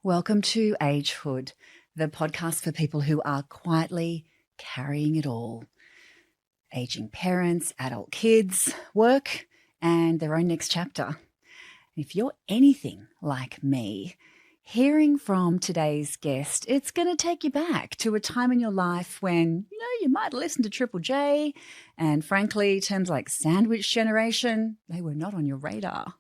Welcome to Agehood, the podcast for people who are quietly carrying it all. Aging parents, adult kids, work, and their own next chapter. If you're anything like me, hearing from today's guest, it's going to take you back to a time in your life when, you might listen to Triple J, and frankly, terms like sandwich generation, they were not on your radar.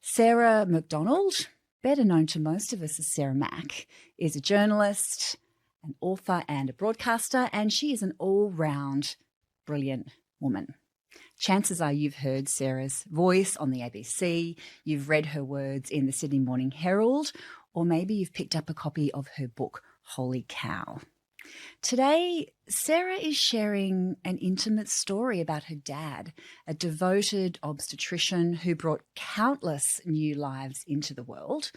Sarah Macdonald, better known to most of us as Sarah Mac, is a journalist, an author and a broadcaster, and she is an all-round brilliant woman. Chances are you've heard Sarah's voice on the ABC, you've read her words in the Sydney Morning Herald, or maybe you've picked up a copy of her book, Holy Cow. Today, Sarah is sharing an intimate story about her dad, a devoted obstetrician who brought countless new lives into the world,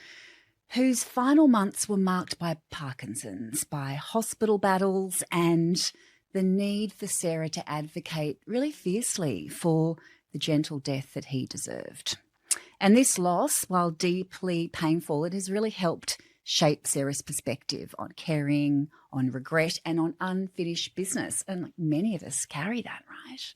whose final months were marked by Parkinson's, by hospital battles, and the need for Sarah to advocate really fiercely for the gentle death that he deserved. And this loss, while deeply painful, it has really helped shape Sarah's perspective on caring, on regret, and on unfinished business. And many of us carry that, right?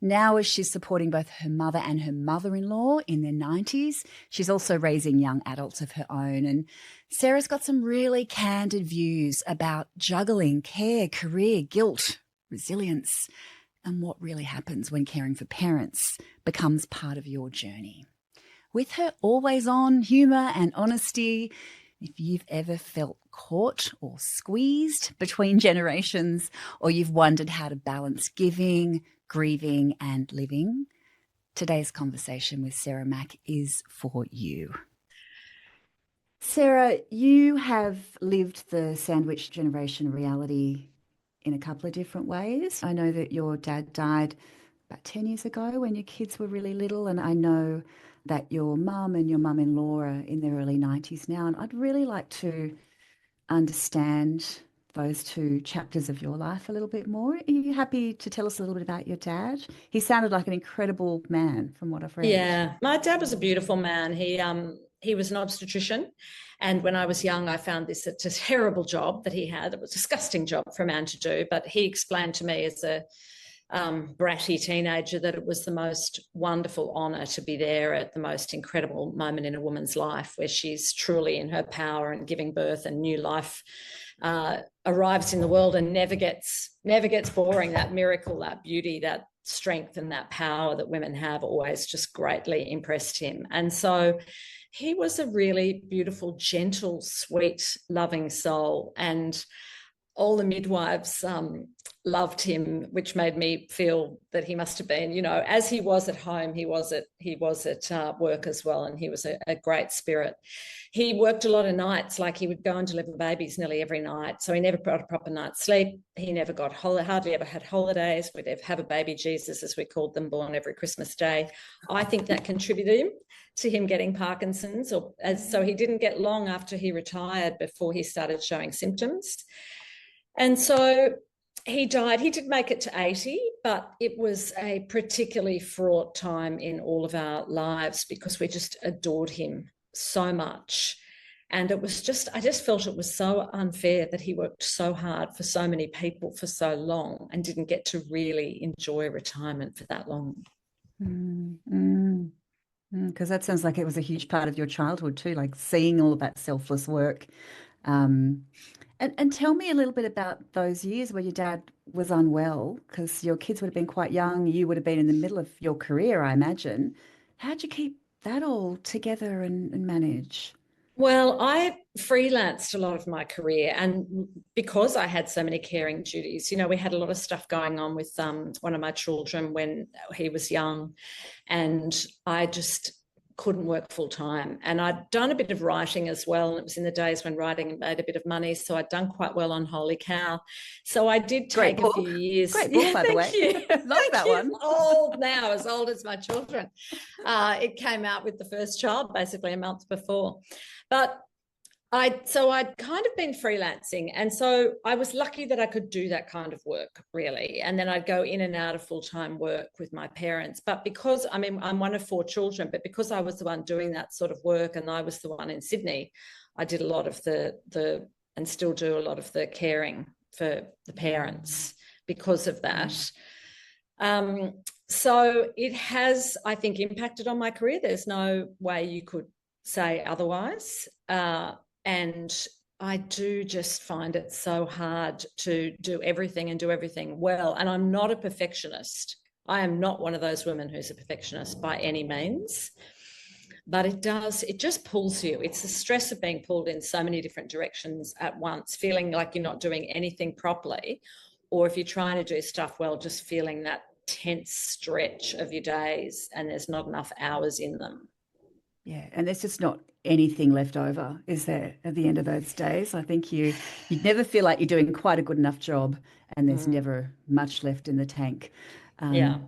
Now, as she's supporting both her mother and her mother-in-law in their 90s, she's also raising young adults of her own. And Sarah's got some really candid views about juggling care, career, guilt, resilience, and what really happens when caring for parents becomes part of your journey. With her always-on humour and honesty, if you've ever felt caught or squeezed between generations, or you've wondered how to balance giving, grieving, and living, today's conversation with Sarah Mac is for you. Sarah, you have lived the sandwich generation reality in a couple of different ways. I know that your dad died about 10 years ago when your kids were really little, and I know that your mum and your mum-in-law are in their early 90s now, and I'd really like to understand those two chapters of your life a little bit more. Are you happy to tell us a little bit about your dad? He sounded like an incredible man from what I've read. Yeah, my dad was a beautiful man. He was an obstetrician, and when I was young, I found this a terrible job that he had. It was a disgusting job for a man to do, but he explained to me as a bratty teenager that it was the most wonderful honour to be there at the most incredible moment in a woman's life, where she's truly in her power and giving birth, and new life arrives in the world and never gets boring. That miracle, that beauty, that strength and that power that women have always just greatly impressed him. And so he was a really beautiful, gentle, sweet, loving soul, and all the midwives loved him, which made me feel that he must have been, as he was at home, he was at work as well, and he was a great spirit. He worked a lot of nights, like he would go and deliver babies nearly every night, so he never got a proper night's sleep. He never got hardly ever had holidays. We'd have a baby Jesus, as we called them, born every Christmas Day. I think that contributed to him getting Parkinson's, so he didn't get long after he retired before he started showing symptoms. And so he died. He did make it to 80, but it was a particularly fraught time in all of our lives because we just adored him so much. And it was I just felt it was so unfair that he worked so hard for so many people for so long and didn't get to really enjoy retirement for that long. Because that sounds like it was a huge part of your childhood too, like seeing all of that selfless work. And tell me a little bit about those years where your dad was unwell, because your kids would have been quite young. You would have been in the middle of your career, I imagine. How'd you keep that all together and manage? Well, I freelanced a lot of my career, and because I had so many caring duties, we had a lot of stuff going on with one of my children when he was young, and I just couldn't work full time. And I'd done a bit of writing as well, and it was in the days when writing made a bit of money, so I'd done quite well on Holy Cow. So I did take a few years. Great book, by the way. Love that one. Old now, as old as my children. It came out with the first child basically a month before. But I'd kind of been freelancing, and so I was lucky that I could do that kind of work, really. And then I'd go in and out of full-time work with my parents. But because, I mean, I'm one of 4 children, but because I was the one doing that sort of work and I was the one in Sydney, I did a lot of the and still do a lot of the caring for the parents because of that. So it has, I think, impacted on my career. There's no way you could say otherwise. And I do just find it so hard to do everything and do everything well. And I'm not a perfectionist. I am not one of those women who's a perfectionist by any means. But it just pulls you. It's the stress of being pulled in so many different directions at once, feeling like you're not doing anything properly. Or if you're trying to do stuff well, just feeling that tense stretch of your days and there's not enough hours in them. Yeah, and there's just not anything left over, is there, at the end of those days? I think you'd never feel like you're doing quite a good enough job, and there's never much left in the tank. Yeah.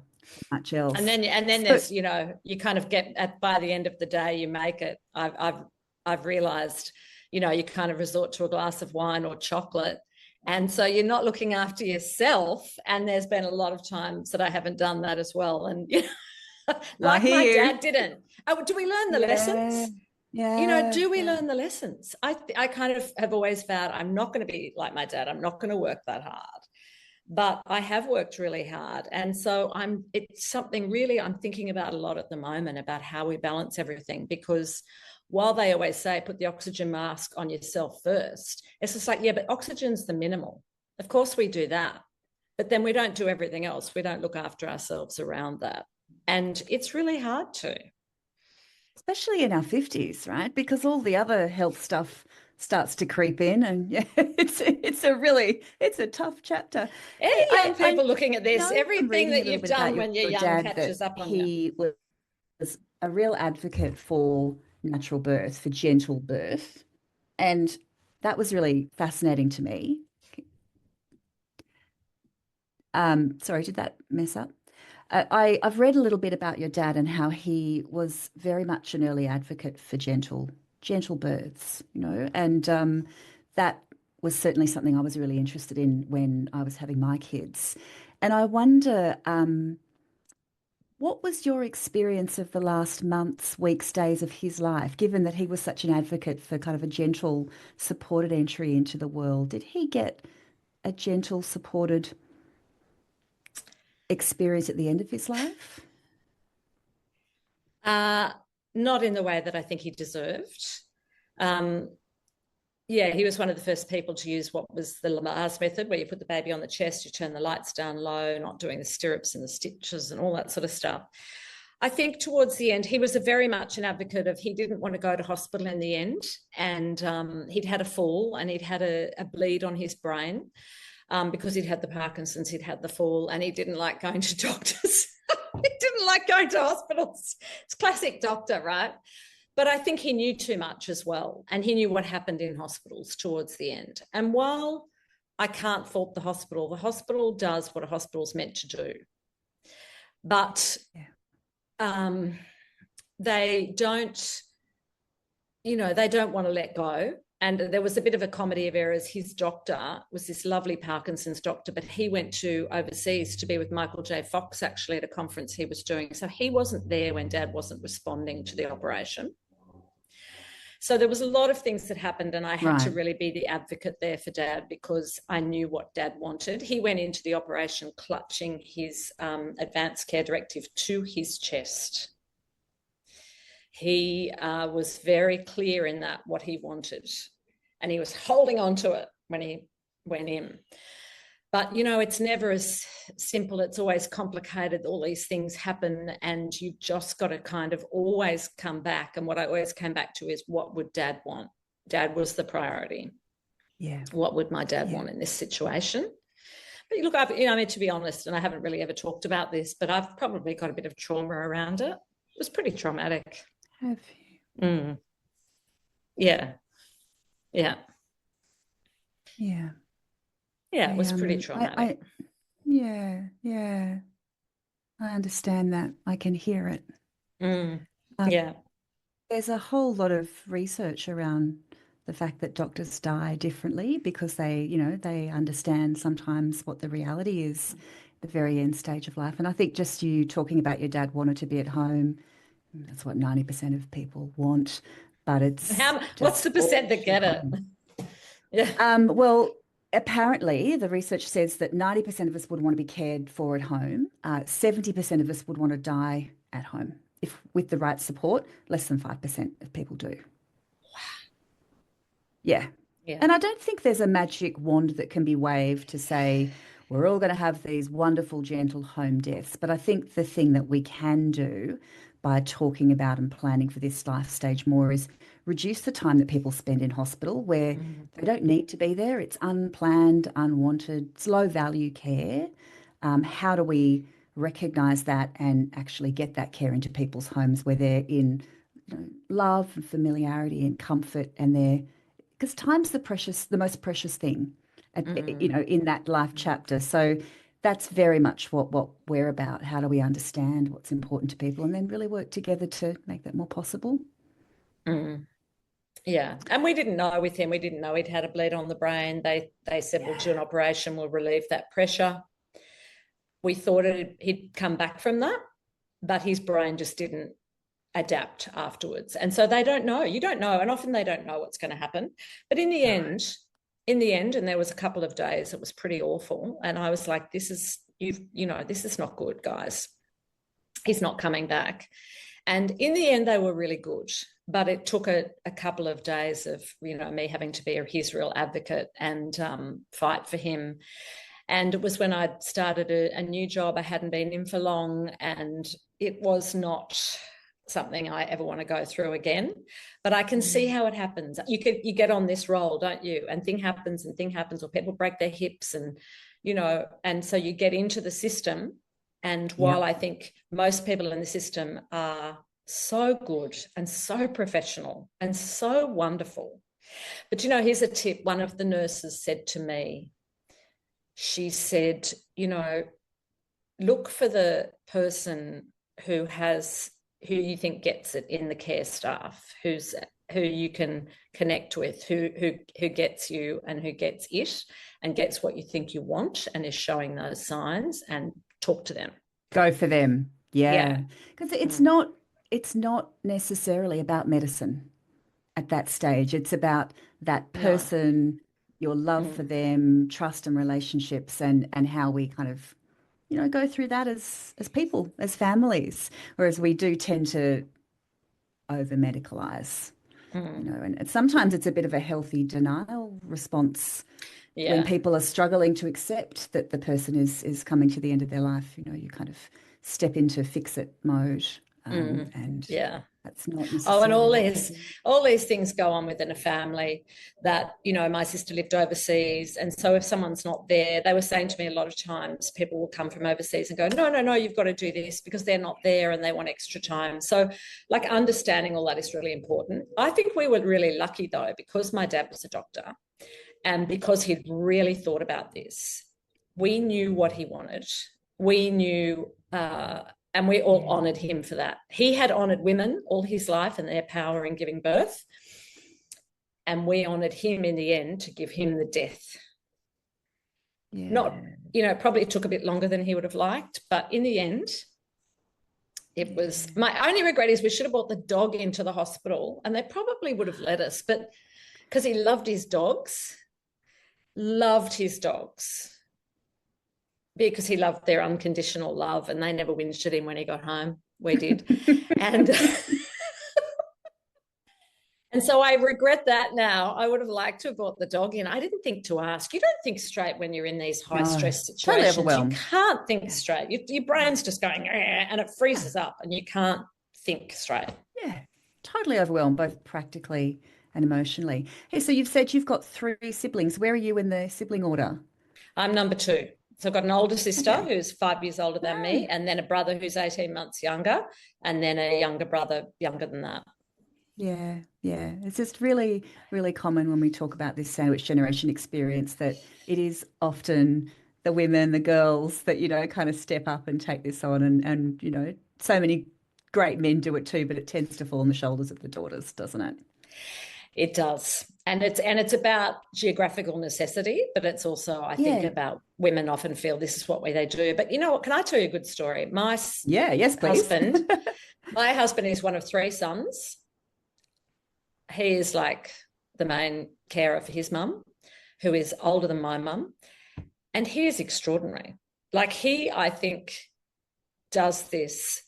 Much else. And then there's, you know, you kind of get by the end of the day, you make it. I've realized, you know, you kind of resort to a glass of wine or chocolate. And so you're not looking after yourself. And there's been a lot of times that I haven't done that as well. And you know, like my dad didn't. Oh, do we learn the lessons? Yeah. You know, do we learn the lessons? I kind of have always vowed I'm not going to be like my dad. I'm not going to work that hard. But I have worked really hard. And so it's something really I'm thinking about a lot at the moment, about how we balance everything, because while they always say put the oxygen mask on yourself first, it's just like, yeah, but oxygen's the minimal. Of course we do that, but then we don't do everything else. We don't look after ourselves around that. And it's really hard to. Especially in our 50s, right? Because all the other health stuff starts to creep in, and yeah, it's a tough chapter. Any young people looking at this, everything that you've done when you're young catches up on you. He was a real advocate for natural birth, for gentle birth, and that was really fascinating to me. Sorry, did that mess up? I've read a little bit about your dad and how he was very much an early advocate for gentle births, you know, and that was certainly something I was really interested in when I was having my kids. And I wonder, what was your experience of the last months, weeks, days of his life, given that he was such an advocate for kind of a gentle, supported entry into the world? Did he get a gentle, supported experience at the end of his life? Not in the way that I think he deserved. Yeah, he was one of the first people to use what was the Lamar's method, where you put the baby on the chest, you turn the lights down low, not doing the stirrups and the stitches and all that sort of stuff. I think towards the end, he was very much an advocate of, he didn't want to go to hospital in the end. And he'd had a fall and he'd had a bleed on his brain. Because he'd had the Parkinson's, he'd had the fall, and he didn't like going to doctors. He didn't like going to hospitals. It's classic doctor, right? But I think he knew too much as well, and he knew what happened in hospitals towards the end. And while I can't fault the hospital does what a hospital's meant to do. But they don't, you know, they don't want to let go. And there was a bit of a comedy of errors. His doctor was this lovely Parkinson's doctor, but he went to overseas to be with Michael J. Fox, actually, at a conference he was doing. So he wasn't there when Dad wasn't responding to the operation. So there was a lot of things that happened, and I had to really be the advocate there for Dad, because I knew what Dad wanted. He went into the operation clutching his advanced care directive to his chest. He was very clear in that, what he wanted, and he was holding on to it when he went in. But, you know, it's never as simple. It's always complicated. All these things happen, and you've just got to kind of always come back. And what I always came back to is, what would Dad want? Dad was the priority. Yeah. What would my dad want in this situation? But look, I mean, to be honest, and I haven't really ever talked about this, but I've probably got a bit of trauma around it. It was pretty traumatic. Have you? Yeah. Yeah. Yeah. Yeah, it was pretty traumatic. Yeah. I understand that. I can hear it. Yeah. There's a whole lot of research around the fact that doctors die differently because they understand sometimes what the reality is at the very end stage of life. And I think just you talking about your dad wanted to be at home, that's what 90% of people want, but it's What's just the all percent that too get it? common. Yeah. Well, apparently, the research says that 90% of us would want to be cared for at home. 70% of us would want to die at home. If with the right support, less than 5% of people do. Yeah. Yeah. And I don't think there's a magic wand that can be waved to say we're all going to have these wonderful, gentle home deaths. But I think the thing that we can do by talking about and planning for this life stage more is reduce the time that people spend in hospital where Mm. they don't need to be there. It's unplanned, unwanted, it's low value care. How do we recognize that and actually get that care into people's homes where they're in love and familiarity and comfort and they're because time's the most precious thing, Mm. in that life chapter. So that's very much what we're about. How do we understand what's important to people, and then really work together to make that more possible? Mm. Yeah, and we didn't know with him. We didn't know he'd had a bleed on the brain. They said we'll do an Yeah, operation. We'll relieve that pressure. We thought he'd come back from that, but his brain just didn't adapt afterwards. And so they don't know. You don't know, and often they don't know what's going to happen. But in the end, and there was a couple of days it was pretty awful, and I was like, "This is this is not good, guys. He's not coming back." And in the end, they were really good. But it took a couple of days of me having to be his real advocate and fight for him. And it was when I'd started a new job. I hadn't been in for long, and it was not something I ever want to go through again. But I can see how it happens. You get on this role, don't you? And thing happens, or people break their hips, and and so you get into the system. And yeah, while I think most people in the system are so good and so professional and so wonderful, but here's a tip. One of the nurses said to me, she said, look for the person who you think gets it in the care staff, who you can connect with, who gets you and who gets it and gets what you think you want and is showing those signs, and talk to them. go for them. Yeah. Yeah, because Mm. it's not necessarily about medicine at that stage. It's about that No. person, your love for Mm. them, trust and relationships, and how we kind of go through that as people, as families. Whereas we do tend to over medicalize, Mm. and sometimes it's a bit of a healthy denial response when Yeah. people are struggling to accept that the person is coming to the end of their life. You kind of step into fix it mode, Mm. and Yeah. that's not Oh, and necessarily what we do. all these things go on within a family. That my sister lived overseas, and so if someone's not there, they were saying to me a lot of times, people will come from overseas and go, no, no, no, you've got to do this because they're not there and they want extra time. So, like, understanding all that is really important. I think we were really lucky though, because my dad was a doctor and because he'd really thought about this. We knew what he wanted. We knew. And we all Yeah. honoured him for that. He had honoured women all his life and their power in giving birth. And we honoured him in the end to give him the death. Not, Yeah. probably it took a bit longer than he would have liked, but in the end, it was Yeah. my only regret is we should have brought the dog into the hospital and they probably would have let us, but because he loved his dogs because he loved their unconditional love and they never whinged at him when he got home. We did. And And so I regret that now. I would have liked to have brought the dog in. I didn't think to ask. You don't think straight when you're in these high No, stress totally situations. You overwhelmed. can't think Yeah. straight. Your brain's just going, and it freezes up and you can't think straight. Yeah, totally overwhelmed, both practically and emotionally. Hey, so you've said you've got three siblings. Where are you in the sibling order? I'm number two. So I've got an older sister Okay. who's 5 years older than me, Oh, and then a brother who's 18 months younger, and then a younger brother younger than that. yeah, yeah. It's just really, really common when we talk about this sandwich generation experience that it is often the women, the girls that, kind of step up and take this on. And so many great men do it too, but it tends to fall on the shoulders of the daughters, doesn't it? It does. And it's about geographical necessity, but it's also, I think, Yeah. about women often feel this is what they do. But you know what? Can I tell you a good story? Yes, please. My husband is one of three sons. He is like the main carer for his mum, who is older than my mum. And he is extraordinary. Like I think, does this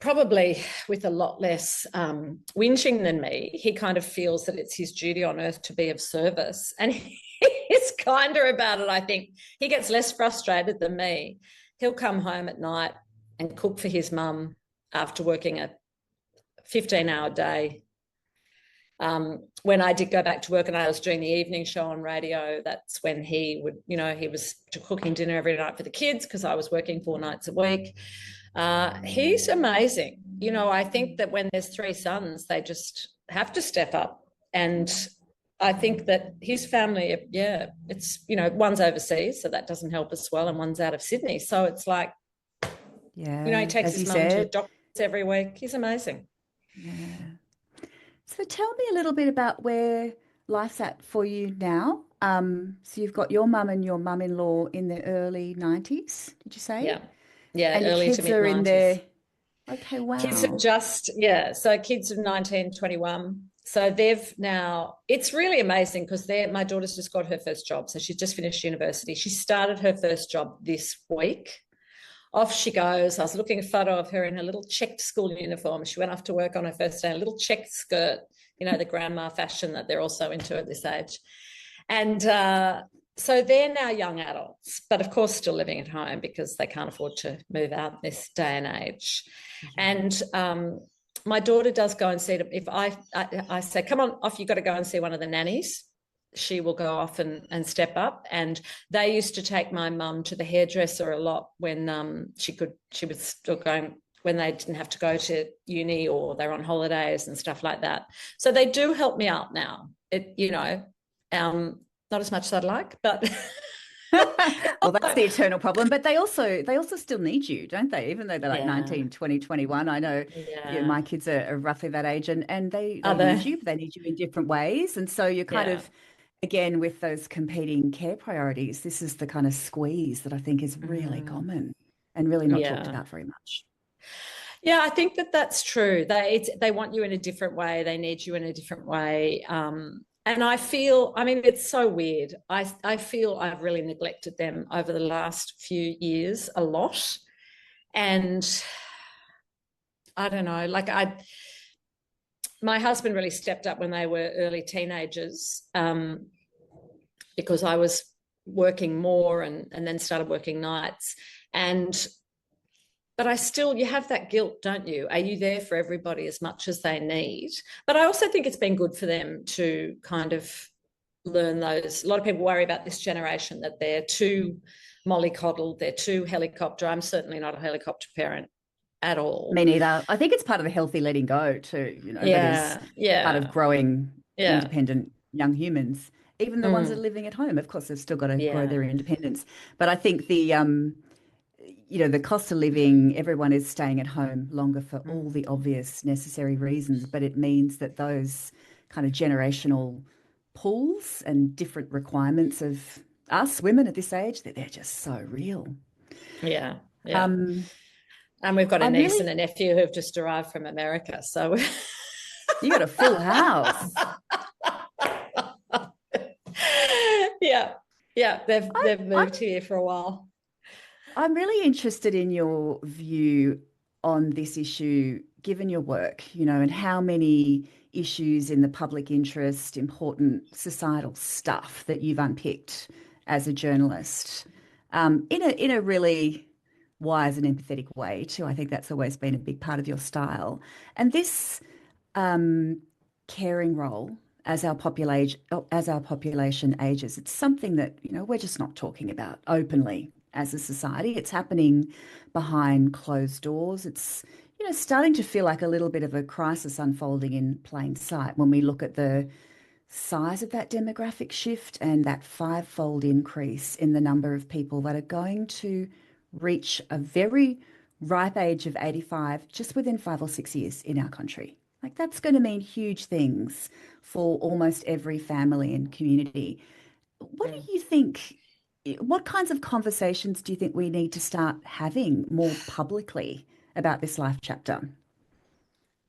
probably with a lot less whinging than me. He kind of feels that it's his duty on earth to be of service. And he's kinder about it, I think. He gets less frustrated than me. He'll come home at night and cook for his mum after working a 15-hour day. When I did go back to work and I was doing the evening show on radio, that's when he would, he was cooking dinner every night for the kids because I was working 4 nights a week. He's amazing. I think that when there's 3 sons, they just have to step up. And I think that his family, it's, one's overseas, so that doesn't help as well, and one's out of Sydney. So it's like, he takes his mum to doctors every week. He's amazing. Yeah. So tell me a little bit about where life's at for you now. So you've got your mum and your mum-in-law in the early 90s, did you say? Yeah. Yeah, and early your to kids are mid-90s. in there. Okay, wow. Kids are so kids are 19, 21. So they've now, it's really amazing because my daughter's just got her first job. So she's just finished university. She started her first job this week. Off she goes. I was looking at a photo of her in her little checked school uniform. She went off to work on her first day, a little checked skirt, the grandma fashion that they're also into at this age. And so they're now young adults, but of course still living at home because they can't afford to move out in this day and age. Mm-hmm. And my daughter does go and see them. If I say, come on, off, you've got to go and see one of the nannies, she will go off and step up. And they used to take my mum to the hairdresser a lot when she was still going, when they didn't have to go to uni or they're on holidays and stuff like that. So they do help me out now. Not as much as I'd like, but well, that's the eternal problem. But they also still need you, don't they? Even though they're like 19, 20, 21. I know my kids are roughly that age, and they need you, but they need you in different ways. And so you're kind of, again, with those competing care priorities, this is the kind of squeeze that I think is really common and really not talked about very much. Yeah, I think that's true. They want you in a different way. They need you in a different way. And I feel, it's so weird. I feel I've really neglected them over the last few years a lot. And I don't know, my husband really stepped up when they were early teenagers because I was working more and then started working nights. But you have that guilt, don't you? Are you there for everybody as much as they need? But I also think it's been good for them to kind of learn those. A lot of people worry about this generation that they're too mollycoddled, they're too helicopter. I'm certainly not a helicopter parent at all. Me neither. I think it's part of the healthy letting go too, that is part of growing independent young humans. Even the ones that are living at home, of course, they've still got to grow their independence. But I think the cost of living, everyone is staying at home longer for all the obvious necessary reasons, but it means that those kind of generational pulls and different requirements of us women at this age, that they're just so real. Yeah. And we've got a niece and a nephew who've just arrived from America, so you got a full house. Yeah, they've moved here for a while. I'm really interested in your view on this issue, given your work, and how many issues in the public interest, important societal stuff that you've unpicked as a journalist, in a really wise and empathetic way too. I think that's always been a big part of your style. And this caring role as our population ages, it's something that we're just not talking about openly as a society. It's happening behind closed doors. It's starting to feel like a little bit of a crisis unfolding in plain sight when we look at the size of that demographic shift and that 5-fold increase in the number of people that are going to reach a very ripe age of 85 just within 5 or 6 years in our country. Like that's going to mean huge things for almost every family and community. What Mm. do you think? What kinds of conversations do you think we need to start having more publicly about this life chapter?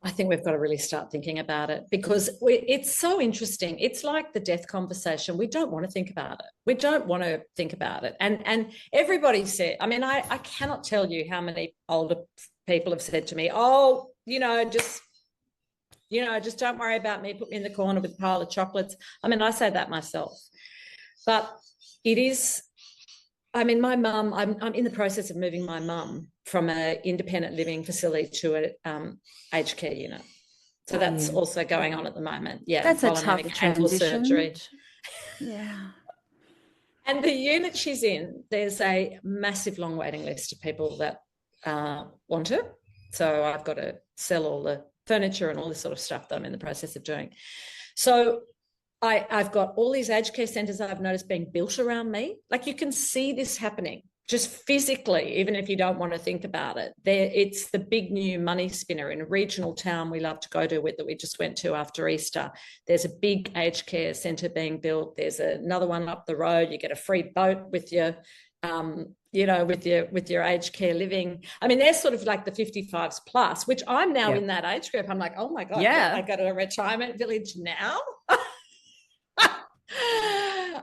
I think we've got to really start thinking about it because it's so interesting. It's like the death conversation. We don't want to think about it. We don't want to think about it. And everybody said, I mean, I cannot tell you how many older people have said to me, oh, just don't worry about me. Put me in the corner with a pile of chocolates. I mean, I say that myself. But it is, I mean, my mum, I'm in the process of moving my mum from an independent living facility to an aged care unit. So Are that's you? also going on at the moment. Yeah, That's a while I'm having tough ankle transition. surgery. Yeah. And the unit she's in, there's a massive long waiting list of people that want her. So I've got to sell all the furniture and all this sort of stuff that I'm in the process of doing. So I've got all these aged care centres I've noticed being built around me. Like you can see this happening just physically, even if you don't want to think about it. It's the big new money spinner in a regional town we love to go to that we just went to after Easter. There's a big aged care centre being built. There's another one up the road. You get a free boat with your with your aged care living. I mean, they're sort of like the 55s plus, which I'm now in that age group. I'm like, oh my God, what? I go to a retirement village now?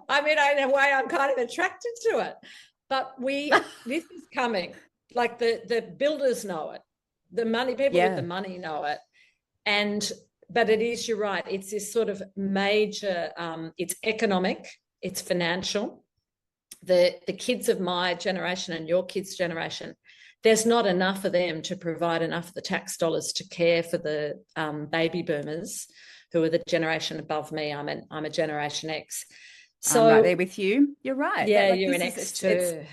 I mean, in a way, I'm kind of attracted to it. But this is coming. Like the builders know it. The money, people with the money know it. But it is, you're right, it's this sort of major, it's economic, it's financial. The kids of my generation and your kids' generation, there's not enough of them to provide enough of the tax dollars to care for the baby boomers who are the generation above me. I'm a Generation X. So I'm right there with you. You're right. yeah, Like you're this an is X too.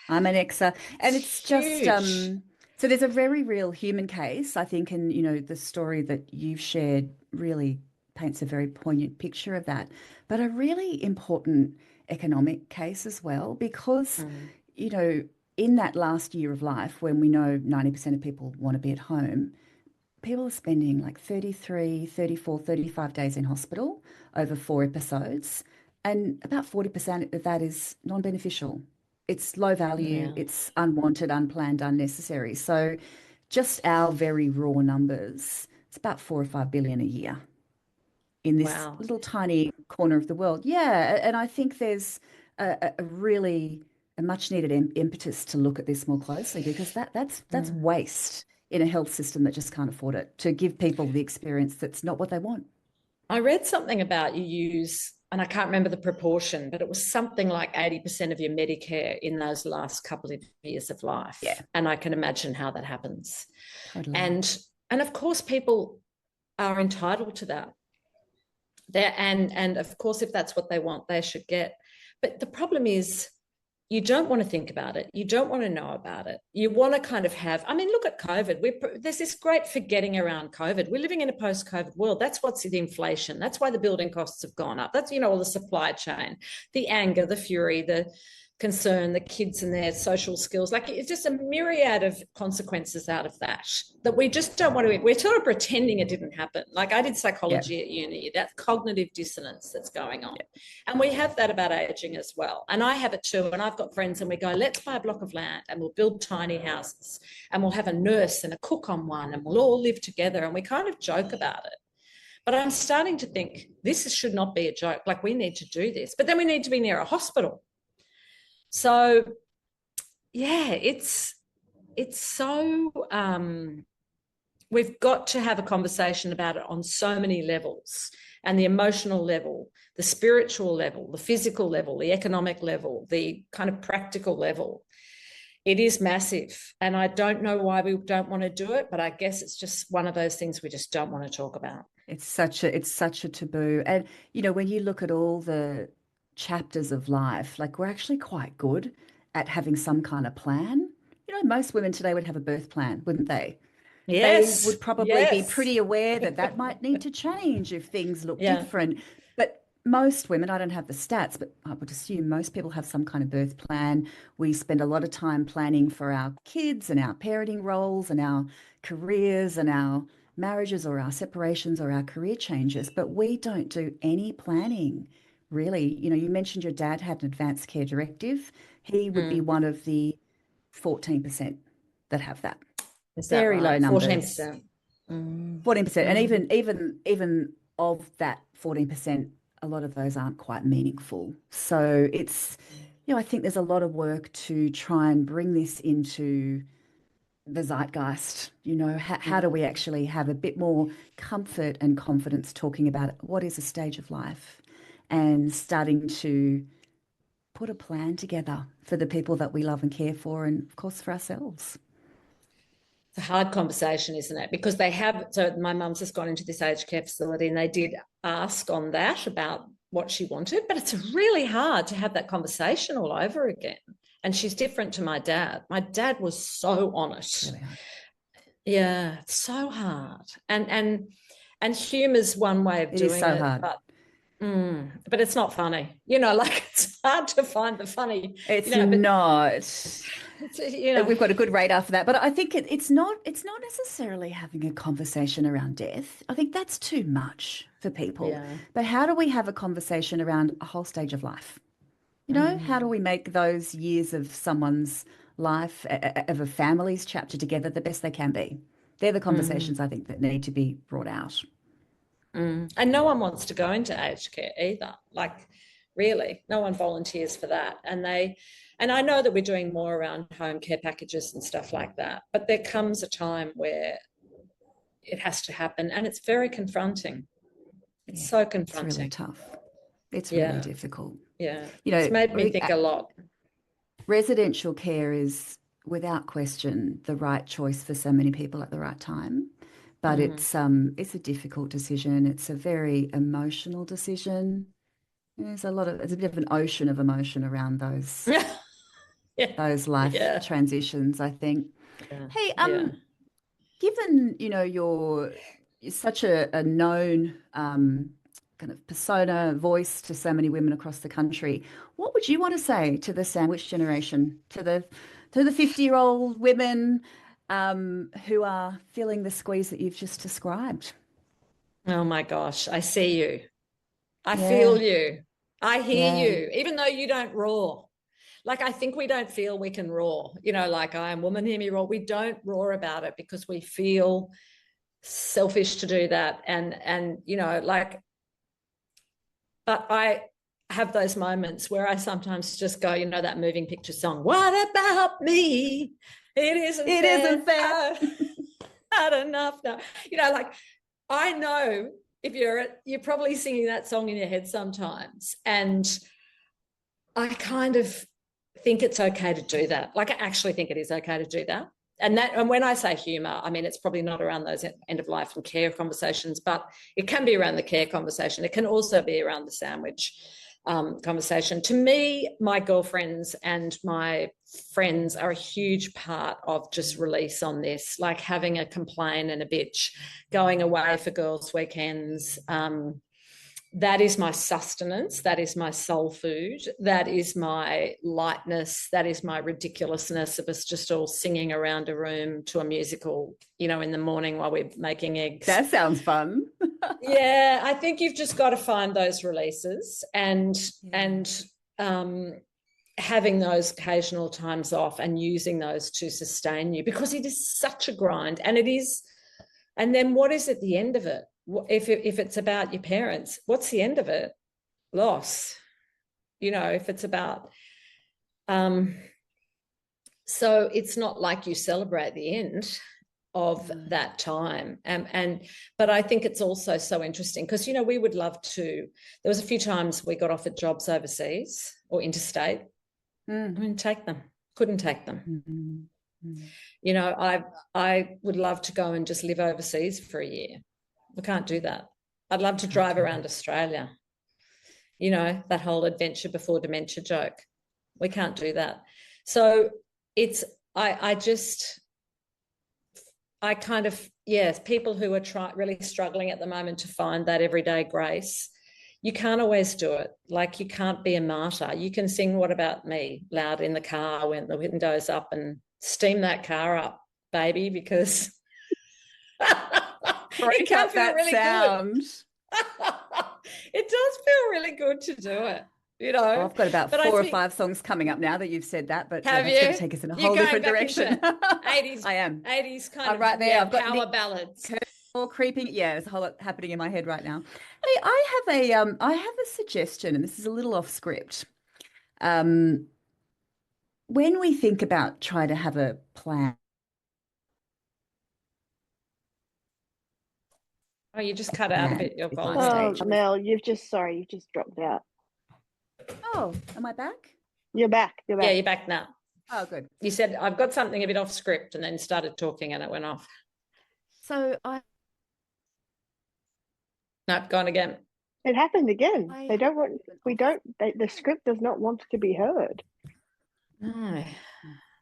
I'm an Xer, and It's it's just huge. so there's a very real human case, I think, and the story that you've shared really paints a very poignant picture of that, but a really important economic case as well, because Mm. you know, in that last year of life when we know 90% of people want to be at home, people are spending like 33, 34, 35 days in hospital over 4 episodes, and about 40% of that is non-beneficial. It's low value, Yeah. it's unwanted, unplanned, unnecessary. So just our very raw numbers, it's about 4 or 5 billion a year in this Wow. little tiny corner of the world. Yeah, and I think there's a really a much needed impetus to look at this more closely, because that's Mm. waste in a health system that just can't afford it, to give people the experience that's not what they want. I read something about you use, and I can't remember the proportion, but it was something like 80% of your Medicare in those last couple of years of life. Yeah, And I can imagine how that happens. totally. And of course, people are entitled to that. And of course, if that's what they want, they should get. But the problem is, you don't want to think about it. You don't want to know about it. You want to kind of have, I mean, look at COVID. There's this great forgetting around COVID. We're living in a post-COVID world. That's what's the inflation. That's why the building costs have gone up. That's, all the supply chain, the anger, the fury, the concern, the kids and their social skills. Like it's just a myriad of consequences out of that we just don't want to, we're sort of pretending it didn't happen. Like I did Yeah, psychology at uni, that cognitive dissonance that's going on. yeah. And we have that about aging as well. And I have it too. And I've got friends and we go, let's buy a block of land and we'll build tiny houses and we'll have a nurse and a cook on one and we'll all live together. And we kind of joke about it. But I'm starting to think this should not be a joke. Like we need to do this, but then we need to be near a hospital. So yeah, it's so we've got to have a conversation about it on so many levels, and the emotional level, the spiritual level, the physical level, the economic level, the kind of practical level. It is massive, and I don't know why we don't want to do it, but I guess it's just one of those things we just don't want to talk about. It's such a taboo. And when you look at all the chapters of life, like we're actually quite good at having some kind of plan. Most women today would have a birth plan, wouldn't they? They Yes, would probably be yes. pretty aware that that might need to change if things look Yeah. different. But most women, I don't have the stats, but I would assume most people have some kind of birth plan. We spend a lot of time planning for our kids and our parenting roles and our careers and our marriages or our separations or our career changes, but we don't do any planning, really. You know, you mentioned your dad had an advanced care directive. He would be one of the 14% that have that. Is that Very low right? numbers. 14%. 14%. And even of that 14%, a lot of those aren't quite meaningful. So it's, you know, I think there's a lot of work to try and bring this into the zeitgeist. You know, how do we actually have a bit more comfort and confidence talking about what is a stage of life and starting to put a plan together for the people that we love and care for, and of course for ourselves. It's a hard conversation, isn't it? Because they have, so my mum's just gone into this aged care facility and they did ask on that about what she wanted, but it's really hard to have that conversation all over again. And she's different to my dad. My dad was so on it. Really hard. Yeah, it's so hard. And humor's one way of doing it. It is so hard. But it's not funny. You know, like it's hard to find the funny. It's you know, not. You know, we've got a good radar for that, but I think it's not necessarily having a conversation around death. I think that's too much for people. Yeah. But how do we have a conversation around a whole stage of life? You know, how do we make those years of someone's life, of a family's chapter together, the best they can be? They're the conversations I think that need to be brought out. And no one wants to go into aged care either. Like, really, no one volunteers for that. And I know that we're doing more around home care packages and stuff like that, but there comes a time where it has to happen, and it's very confronting. It's so confronting. It's really tough. It's really difficult. Yeah, you know, it's made me think a lot. Residential care is, without question, the right choice for so many people at the right time. But it's a difficult decision. It's a very emotional decision. There's a bit of an ocean of emotion around those those life transitions, I think. Yeah. Hey, given, you know, you're such a known kind of persona, voice to so many women across the country, what would you want to say to the sandwich generation, to the 50-year-old women who are feeling the squeeze that you've just described? Oh my gosh, I see you. I feel you. I hear you, even though you don't roar. Like, I think we don't feel we can roar, you know, like I am woman, hear me roar. We don't roar about it because we feel selfish to do that. And you know, like, but I have those moments where I sometimes just go, you know, that moving picture song, what about me? It isn't fair. Not enough. No. You know, like, I know if you're probably singing that song in your head sometimes. And I kind of think it's okay to do that. Like, I actually think it is okay to do that. And when I say humour, I mean, it's probably not around those end of life and care conversations, but it can be around the care conversation. It can also be around the sandwich conversation. To me, my girlfriends and my friends are a huge part of just release on this, like having a complain and a bitch, going away for girls' weekends. That is my sustenance. That is my soul food. That is my lightness. That is my ridiculousness of us just all singing around a room to a musical, you know, in the morning while we're making eggs. That sounds fun. Yeah, I think you've just got to find those releases and having those occasional times off and using those to sustain you, because it is such a grind. And it is. And then what is at the end of it? If it's about your parents, what's the end of it? Loss. You know, if it's about so it's not like you celebrate the end of that time. But I think it's also so interesting because, you know, we would love to, there was a few times we got offered jobs overseas or interstate. I mean, take them. Couldn't take them. You know, I would love to go and just live overseas for a year. We can't do that. I'd love to drive around Australia. You know, that whole adventure before dementia joke. We can't do that. So it's, I kind of, yes, people who are really struggling at the moment to find that everyday grace, you can't always do it. Like, you can't be a martyr. You can sing What About Me loud in the car when the window's up and steam that car up, baby, because It can up feel that really sound. good. It does feel really good to do it, you know. Oh, I've got about But 4 or 5 songs coming up now that you've said that, but have that's going to you? take us in a You're whole going different back direction. into 80s, I am. 80s kind I'm of right there. I've got power Nick ballads. All creeping. Yeah, there's a whole lot happening in my head right now. Hey, I have a suggestion, and this is a little off script. Um, when we think about trying to have a plan. Oh, you just cut out a bit, your With life volume. stage. Mel, you've just dropped out. Oh, am I back? You're back. You're back. Yeah, you're back now. Oh, good. You said, I've got something a bit off script, and then started talking and it went off. So Nope, gone again. It happened again. I- They don't want. We don't. The script does not want to be heard. No.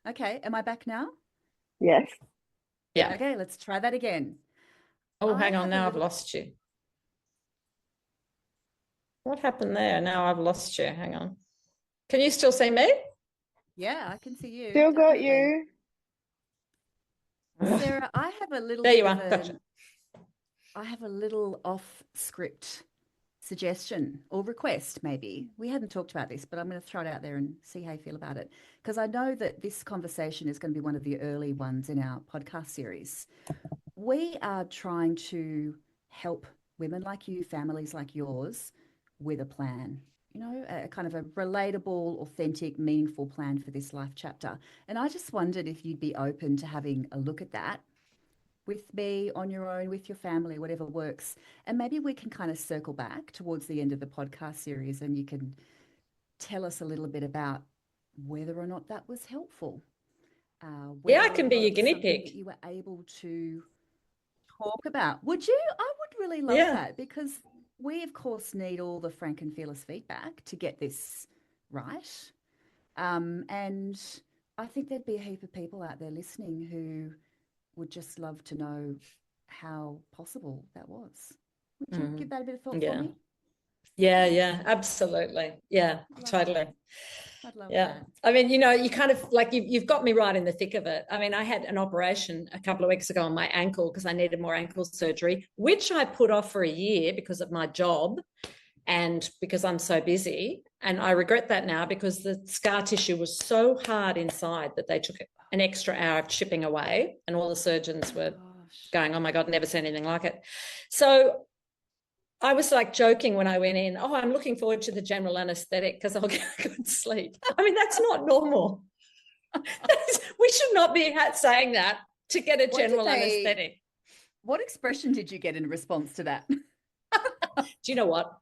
Okay, am I back now? Yes. Yeah. Okay, let's try that again. Oh, I hang on. have a Now I've little- lost you. What happened there? Now I've lost you. Hang on. Can you still see me? Yeah, I can see you. Still got definitely. you. Sarah, I have a little There you bit are. of Gotcha. I have a little off script suggestion or request, maybe. We hadn't talked about this, but I'm going to throw it out there and see how you feel about it. Because I know that this conversation is going to be one of the early ones in our podcast series. We are trying to help women like you, families like yours, with a plan, you know, a kind of a relatable, authentic, meaningful plan for this life chapter. And I just wondered if you'd be open to having a look at that with me, on your own, with your family, whatever works. And maybe we can kind of circle back towards the end of the podcast series and you can tell us a little bit about whether or not that was helpful. Yeah, I whether can or be not your it was guinea something pig. that you were able to talk about. Would you? I would really love Yeah. that because we, of course, need all the frank and fearless feedback to get this right. And I think there'd be a heap of people out there listening who would just love to know how possible that was. Would you give that a bit of thought for me? Yeah, absolutely. Yeah, totally. I'd love Yeah. that. I mean, you know, you kind of like you've got me right in the thick of it. I mean, I had an operation a couple of weeks ago on my ankle because I needed more ankle surgery, which I put off for a year because of my job and because I'm so busy. And I regret that now because the scar tissue was so hard inside that they took an extra hour of chipping away, and all the surgeons were going, oh my God, never seen anything like it. So I was like joking when I went in, oh, I'm looking forward to the general anesthetic because I'll get a good sleep. I mean, that's not normal. We should not be saying that to get a general anesthetic. What expression did you get in response to that? Do you know what?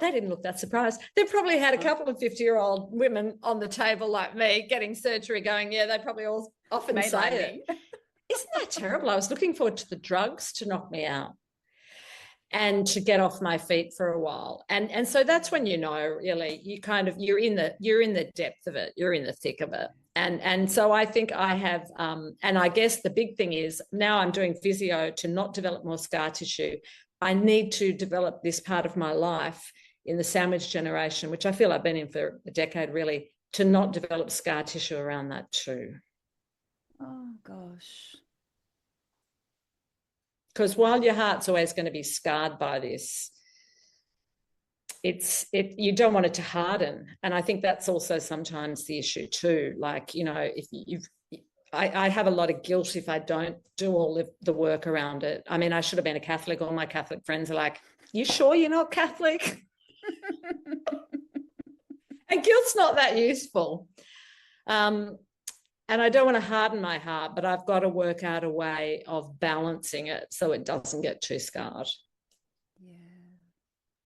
They didn't look that surprised. They probably had a couple of 50-year-old women on the table like me getting surgery going, yeah, they probably all often say it. Isn't that terrible? I was looking forward to the drugs to knock me out and to get off my feet for a while. And so that's when you know, really, you're in the depth of it, you're in the thick of it. And so I think I have, and I guess the big thing is now I'm doing physio to not develop more scar tissue. I need to develop this part of my life in the sandwich generation, which I feel I've been in for a decade, really, to not develop scar tissue around that too. Oh, gosh. Because while your heart's always going to be scarred by this, you don't want it to harden. And I think that's also sometimes the issue too. Like, you know, if I have a lot of guilt if I don't do all of the work around it. I mean, I should have been a Catholic. All my Catholic friends are like, you sure you're not Catholic? And guilt's not that useful. And I don't want to harden my heart, but I've got to work out a way of balancing it so it doesn't get too scarred.